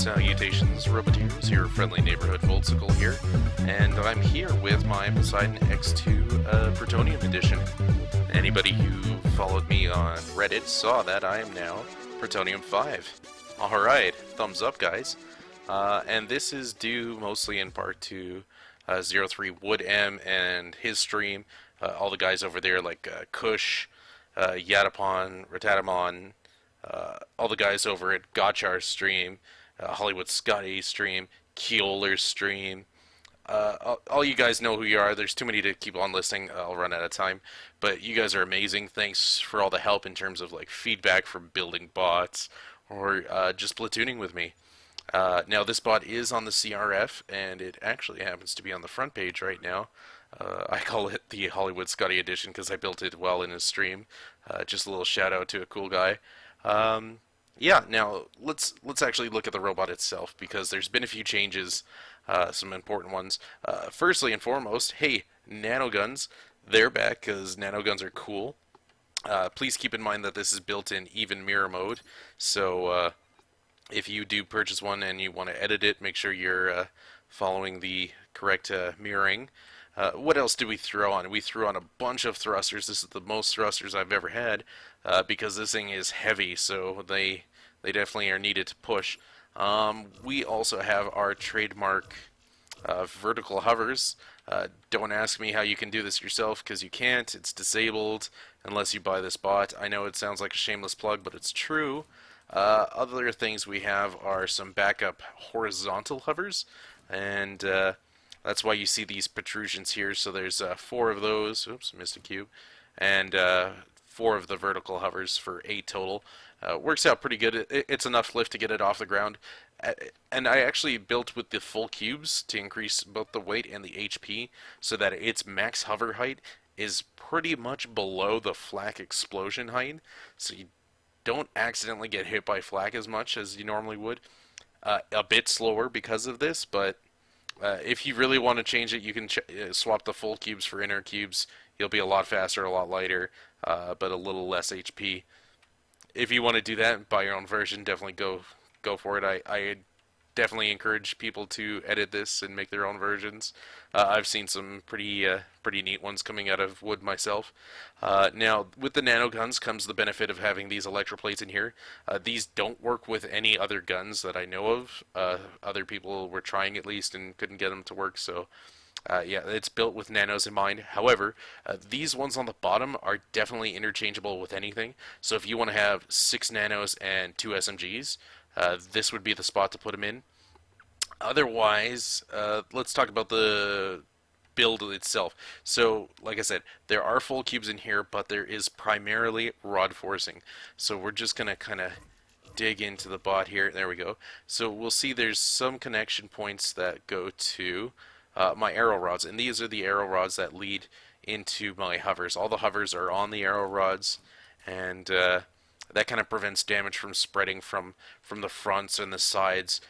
Salutations, Roboteers, your friendly neighborhood Voltsicle here, and I'm here with my Poseidon X2 Plutonium Edition. Anybody who followed me on Reddit saw that I am now Plutonium 5. Alright, thumbs up guys. And this is due mostly in part to 03 Wood M and his stream, all the guys over there like Kush, Yatapon, Ratatamon, all the guys over at Gotchar's stream, Hollywood Scotty's stream, Keoler's stream. All you guys know who you are. There's too many to keep on listing. I'll run out of time. But you guys are amazing. Thanks for all the help in terms of like feedback from building bots or just platooning with me. Now this bot is on the CRF, and it actually happens to be on the front page right now. I call it the Hollywood Scotty edition because I built it well in his stream. Just a little shout out to a cool guy. Yeah, now let's actually look at the robot itself, because there's been a few changes, some important ones. Firstly and foremost, hey, nanoguns, they're back because nanoguns are cool. Please keep in mind that this is built in even mirror mode, so if you do purchase one and you want to edit it, make sure you're following the correct mirroring. What else did we throw on? We threw on a bunch of thrusters. This is the most thrusters I've ever had, because this thing is heavy, so they definitely are needed to push. We also have our trademark vertical hovers. Don't ask me how you can do this yourself, because you can't. It's disabled unless you buy this bot. I know it sounds like a shameless plug, but it's true. Other things we have are some backup horizontal hovers, and that's why you see these protrusions here. So there's 4 of those. Oops, missed a cube. And 4 of the vertical hovers for 8 total. Works out pretty good. It's enough lift to get it off the ground. And I actually built with the full cubes to increase both the weight and the HP, so that its max hover height is pretty much below the flak explosion height. So you don't accidentally get hit by flak as much as you normally would. A bit slower because of this, but if you really want to change it, you can swap the full cubes for inner cubes. You'll be a lot faster, a lot lighter, but a little less HP. If you want to do that, buy your own version, definitely go for it. I definitely encourage people to edit this and make their own versions. I've seen some pretty neat ones coming out of Wood myself. Now, with the nanoguns comes the benefit of having these electroplates in here. These don't work with any other guns that I know of. Other people were trying at least and couldn't get them to work, so yeah, it's built with nanos in mind. However, these ones on the bottom are definitely interchangeable with anything. So if you want to have 6 nanos and 2 SMGs, this would be the spot to put them in. Otherwise, let's talk about the build itself. So, like I said, there are full cubes in here, but there is primarily rod forcing. So we're just going to kind of dig into the bot here. There we go. So we'll see there's some connection points that go to my arrow rods, and these are the arrow rods that lead into my hovers. All the hovers are on the arrow rods, and that kind of prevents damage from spreading from the fronts and the sides,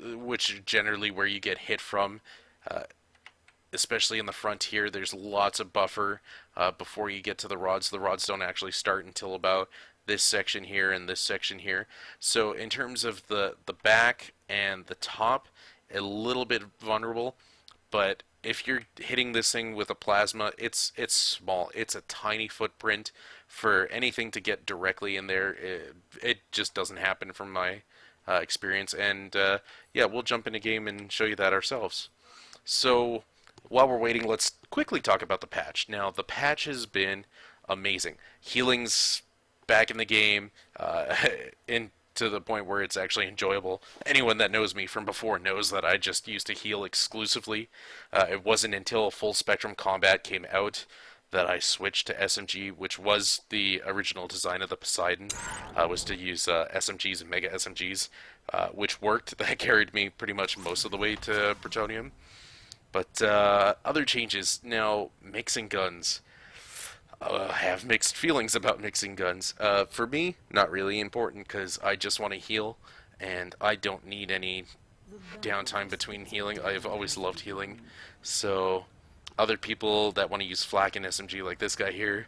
which is generally where you get hit from. Especially in the front here, there's lots of buffer before you get to the rods. The rods don't actually start until about this section here and this section here. So in terms of the back and the top, a little bit vulnerable. But if you're hitting this thing with a plasma, it's small. It's a tiny footprint. For anything to get directly in there, it just doesn't happen from my experience. And yeah, we'll jump in a game and show you that ourselves. So while we're waiting, let's quickly talk about the patch. Now, the patch has been amazing. Healing's back in the game, to the point where it's actually enjoyable. Anyone that knows me from before knows that I just used to heal exclusively. It wasn't until Full Spectrum Combat came out that I switched to SMG, which was the original design of the Poseidon, was to use SMGs and Mega SMGs, which worked. That carried me pretty much most of the way to Plutonium. But other changes. Now, mixing guns. I have mixed feelings about mixing guns. For me, not really important, because I just want to heal, and I don't need any downtime between healing. I've always loved healing. So other people that want to use flak and SMG like this guy here,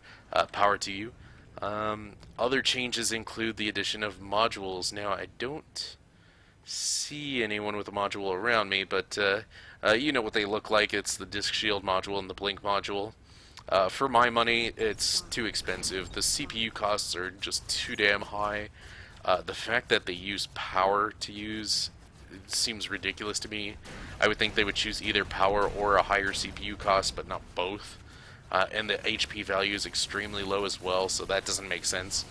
power to you. Other changes include the addition of modules. Now, I don't see anyone with a module around me, but you know what they look like. It's the disc shield module and the blink module. For my money, it's too expensive. The CPU costs are just too damn high. The fact that they use power to use it seems ridiculous to me. I would think they would choose either power or a higher CPU cost, but not both. And the HP value is extremely low as well, so that doesn't make sense.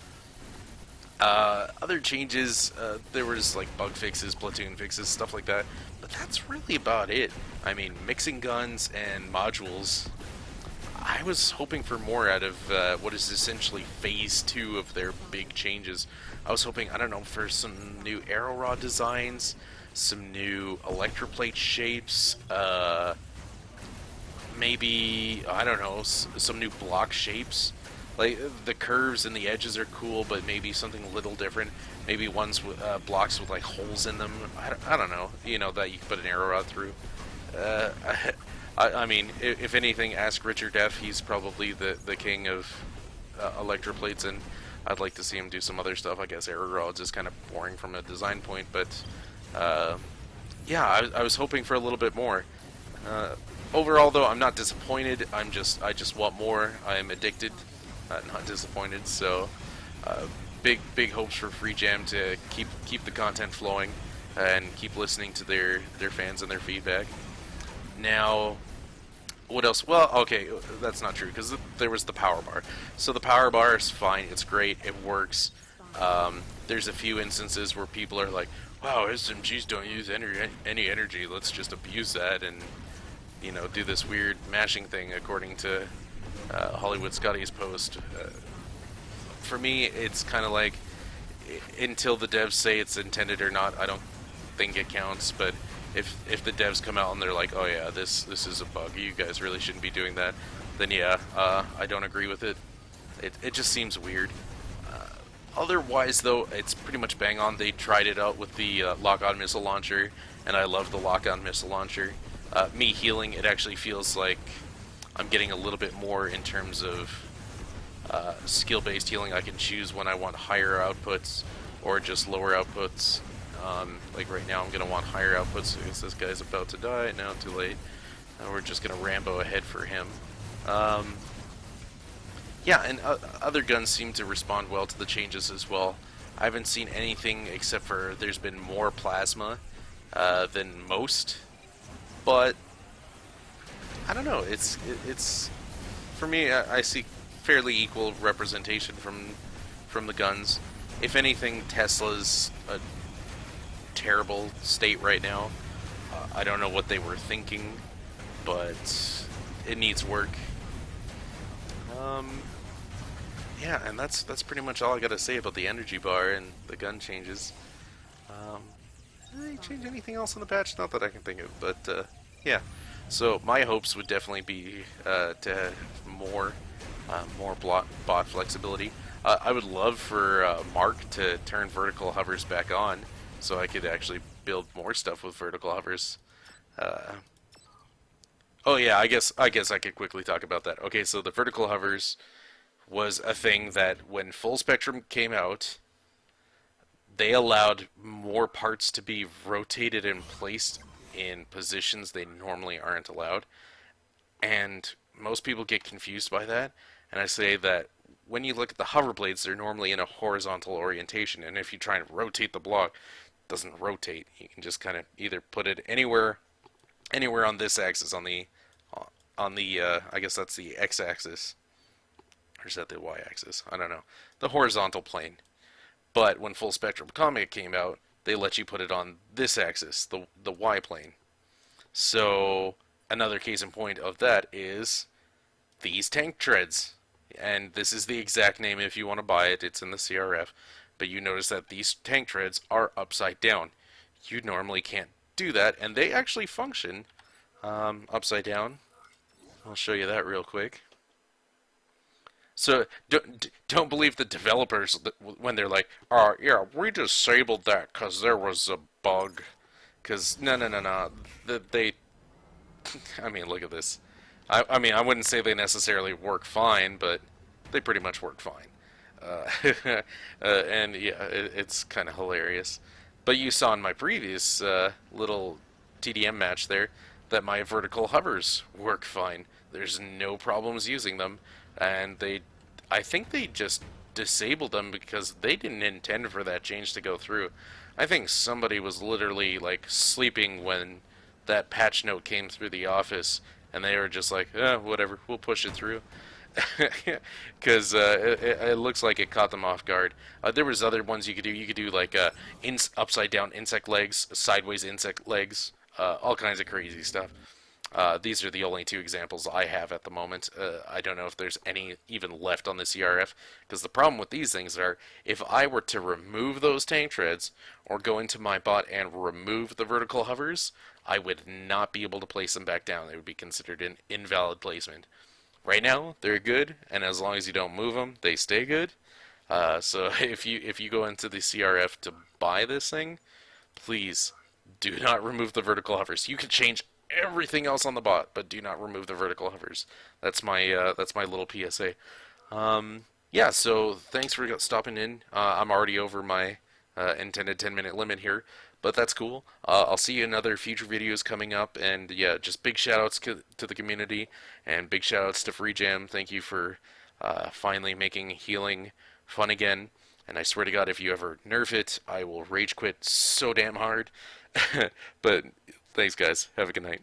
Other changes, there was like bug fixes, platoon fixes, stuff like that, but that's really about it. I mean, mixing guns and modules. I was hoping for more out of what is essentially phase 2 of their big changes. I was hoping, I don't know, for some new arrow rod designs, some new electroplate shapes, maybe, I don't know, some new block shapes. Like, the curves and the edges are cool, but maybe something a little different. Maybe ones with blocks with, like, holes in them. I don't know, you know, that you can put an arrow rod through. Uh, I mean, if anything, ask Richard F. He's probably the king of electroplates, and I'd like to see him do some other stuff. I guess arrow rods is kind of boring from a design point, but yeah, I was hoping for a little bit more. Overall, though, I'm not disappointed. I just want more. I am addicted, not disappointed. So, big hopes for Free Jam to keep the content flowing and keep listening to their fans and their feedback. Now, what else? Well, okay, that's not true, because there was the power bar. So the power bar is fine, it's great, it works. There's a few instances where people are like, wow, SMGs don't use any energy, let's just abuse that and, you know, do this weird mashing thing according to Hollywood Scotty's post. For me, it's kind of like, until the devs say it's intended or not, I don't think it counts, but if the devs come out and they're like, oh yeah, this is a bug, you guys really shouldn't be doing that, then yeah, I don't agree with it. It just seems weird. Otherwise, though, it's pretty much bang on. They tried it out with the lock-on missile launcher, and I love the lock-on missile launcher. Me healing, it actually feels like I'm getting a little bit more in terms of skill-based healing. I can choose when I want higher outputs or just lower outputs. Like right now I'm going to want higher outputs because this guy's about to die. Now too late. We're just going to Rambo ahead for him. Yeah, and other guns seem to respond well to the changes as well. I haven't seen anything except for there's been more plasma than most. But I don't know. It's for me, I see fairly equal representation from the guns. If anything, Tesla's a terrible state right now. I don't know what they were thinking, but it needs work. Yeah, and that's pretty much all I gotta say about the energy bar and the gun changes. Did they change anything else in the patch? Not that I can think of, but yeah. So my hopes would definitely be to have more bot flexibility. I would love for Mark to turn vertical hovers back on, so I could actually build more stuff with vertical hovers. Oh yeah, I guess I could quickly talk about that. Okay, so the vertical hovers was a thing that when Full Spectrum came out, they allowed more parts to be rotated and placed in positions they normally aren't allowed. And most people get confused by that. And I say that when you look at the hover blades, they're normally in a horizontal orientation. And if you try and rotate the block, it doesn't rotate. You can just kind of either put it anywhere on this axis, on the I guess that's the x-axis. Or is that the y-axis? I don't know. The horizontal plane. But when Full Spectrum Comic came out, they let you put it on this axis, the y-plane. So another case in point of that is these tank treads. And this is the exact name if you want to buy it. It's in the CRF. But you notice that these tank treads are upside down. You normally can't do that, and they actually function upside down. I'll show you that real quick. So don't believe the developers when they're like, "Oh yeah, we disabled that because there was a bug." Because no. They, I mean, look at this. I mean, I wouldn't say they necessarily work fine, but they pretty much work fine. And yeah, it's kind of hilarious. But you saw in my previous little TDM match there that my vertical hovers work fine. There's no problems using them, and I think they just disabled them because they didn't intend for that change to go through. I think somebody was literally like sleeping when that patch note came through the office, and they were just like, whatever, we'll push it through. Because it looks like it caught them off guard. There was other ones you could do. You could do like upside down insect legs, sideways insect legs, all kinds of crazy stuff. These are the only two examples I have at the moment. I don't know if there's any even left on the CRF, because the problem with these things are, if I were to remove those tank treads, or go into my bot and remove the vertical hovers, I would not be able to place them back down. They would be considered an invalid placement. Right now, they're good, and as long as you don't move them, they stay good. So if you go into the CRF to buy this thing, please do not remove the vertical hovers. You can change everything else on the bot, but do not remove the vertical hovers. That's my little PSA. Yeah, so thanks for stopping in. I'm already over my intended 10-minute limit here, but that's cool. I'll see you in other future videos coming up, and yeah, just big shoutouts to the community, and big shoutouts to Free Jam. Thank you for finally making healing fun again. And I swear to God, if you ever nerf it, I will rage quit so damn hard. But thanks, guys. Have a good night.